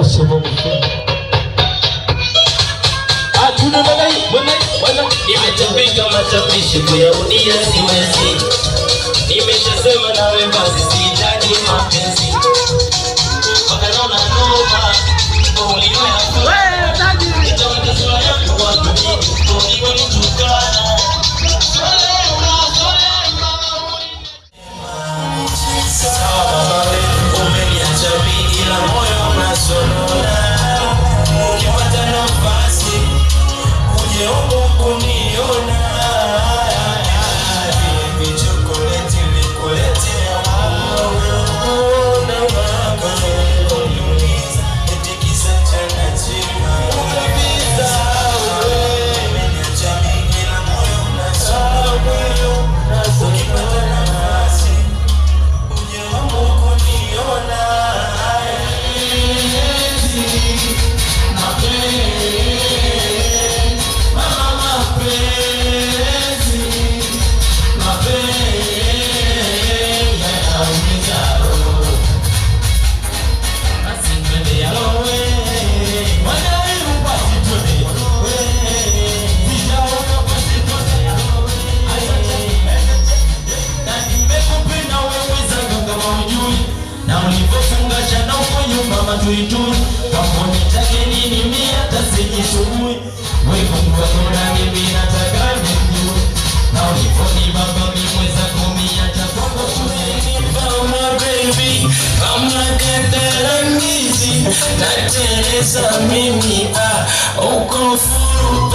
uso Mungu. Atuna wana nimetembeka matapishi kuyarudia siwezi. Nimeshasema nawe basi sihitaji mapenzi. Wakanaona noma uliwe hapo. Wewe taji nitaweka sura yako kwa dunia. Ukiwa nitukana. Tuitui kama nitake nini mimi hata sijisumbui. Wewe Mungu wako na mimi nataka nijue. Na uliponi baba mimi mweza kumiacha kwako shuleni. Mama baby kama katarangizi nateleza mimi uko furu.